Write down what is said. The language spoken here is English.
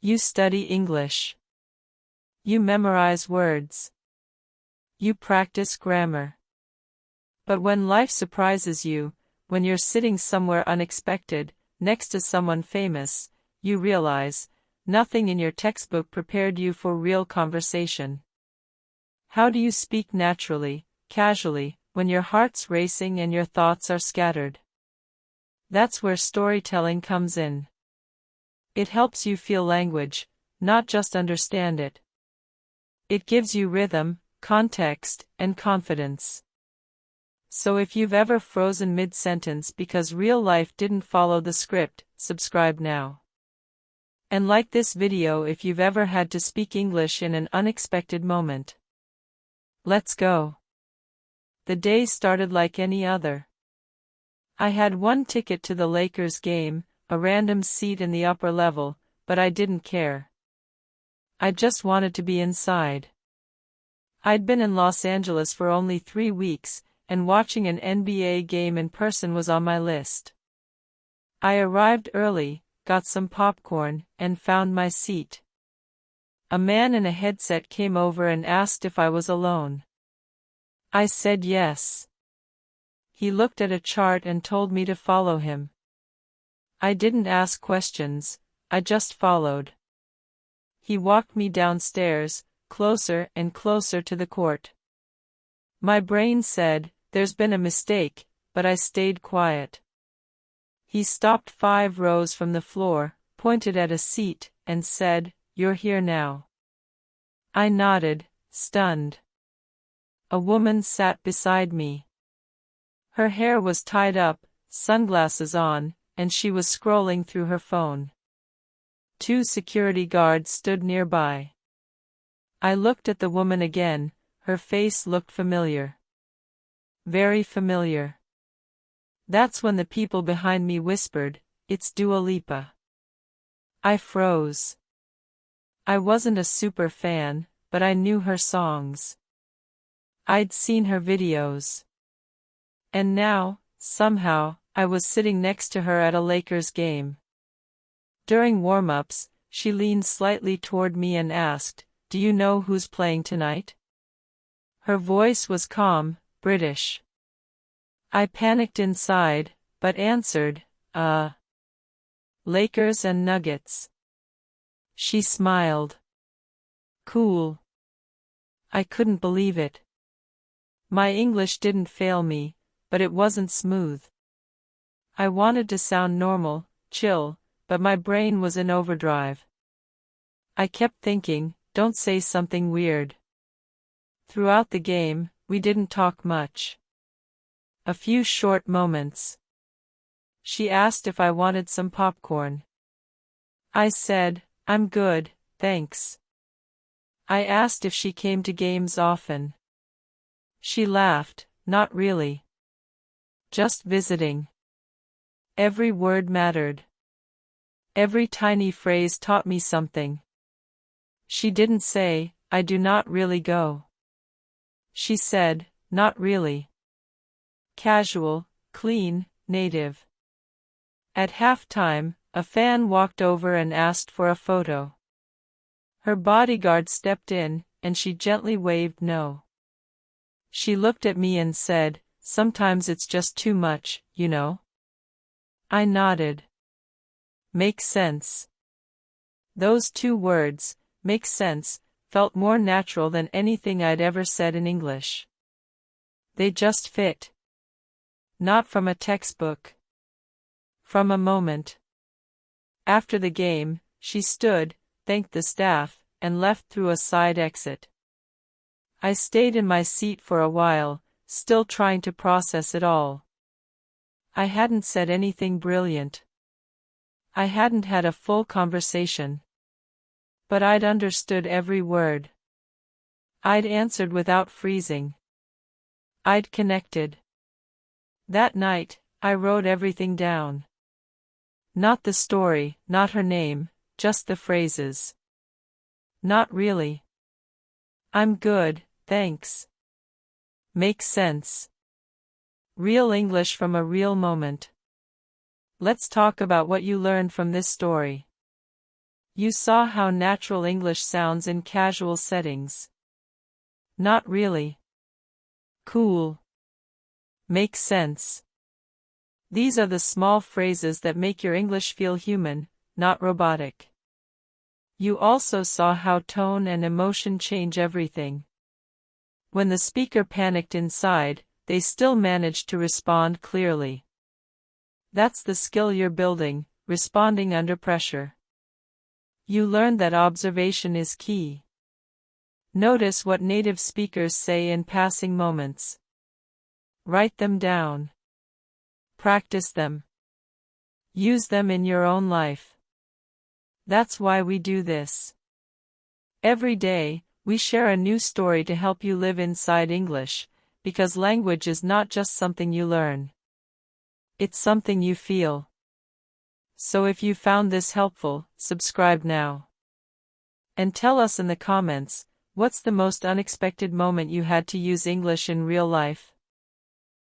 You study English. You memorize words. You practice grammar. But when life surprises you, when you're sitting somewhere unexpected, next to someone famous, you realize, nothing in your textbook prepared you for real conversation. How do you speak naturally, casually, when your heart's racing and your thoughts are scattered? That's where storytelling comes in. It helps you feel language, not just understand it. It gives you rhythm, context, and confidence. So if you've ever frozen mid-sentence because real life didn't follow the script, subscribe now. And like this video if you've ever had to speak English in an unexpected moment. Let's go. The day started like any other. I had one ticket to the Lakers game, a random seat in the upper level, but I didn't care. I just wanted to be inside. I'd been in Los Angeles for only 3 weeks, and watching an NBA game in person was on my list. I arrived early, got some popcorn, and found my seat. A man in a headset came over and asked if I was alone. I said yes. He looked at a chart and told me to follow him. I didn't ask questions, I just followed. He walked me downstairs, closer and closer to the court. My brain said, "There's been a mistake," but I stayed quiet. He stopped 5 rows from the floor, pointed at a seat, and said, "You're here now." I nodded, stunned. A woman sat beside me. Her hair was tied up, sunglasses on, and she was scrolling through her phone. 2 security guards stood nearby. I looked at the woman again, her face looked familiar. Very familiar. That's when the people behind me whispered, "It's Dua Lipa." I froze. I wasn't a super fan, but I knew her songs. I'd seen her videos. And now, somehow, I was sitting next to her at a Lakers game. During warm-ups, she leaned slightly toward me and asked, "Do you know who's playing tonight?" Her voice was calm, British. I panicked inside, but answered, Lakers and Nuggets." She smiled. Cool. I couldn't believe it. My English didn't fail me, but it wasn't smooth. I wanted to sound normal, chill, but my brain was in overdrive. I kept thinking, don't say something weird. Throughout the game, we didn't talk much. A few short moments. She asked if I wanted some popcorn. I said, "I'm good, thanks." I asked if she came to games often. She laughed, "Not really. Just visiting." Every word mattered. Every tiny phrase taught me something. She didn't say, "I do not really go." She said, "Not really." Casual, clean, native. At halftime, a fan walked over and asked for a photo. Her bodyguard stepped in, and she gently waved no. She looked at me and said, "Sometimes it's just too much, you know." I nodded. Makes sense. Those 2 words, "make sense," felt more natural than anything I'd ever said in English. They just fit. Not from a textbook. From a moment. After the game, she stood, thanked the staff, and left through a side exit. I stayed in my seat for a while, still trying to process it all. I hadn't said anything brilliant. I hadn't had a full conversation. But I'd understood every word. I'd answered without freezing. I'd connected. That night, I wrote everything down. Not the story, not her name, just the phrases. Not really. I'm good, thanks. Makes sense. Real English from a real moment. Let's talk about what you learned from this story. You saw how natural English sounds in casual settings. Not really. Cool. Makes sense. These are the small phrases that make your English feel human, not robotic. You also saw how tone and emotion change everything. When the speaker panicked inside, they still managed to respond clearly. That's the skill you're building, responding under pressure. You learned that observation is key. Notice what native speakers say in passing moments. Write them down. Practice them. Use them in your own life. That's why we do this. Every day, we share a new story to help you live inside English, because language is not just something you learn. It's something you feel. So if you found this helpful, subscribe now. And tell us in the comments, what's the most unexpected moment you had to use English in real life?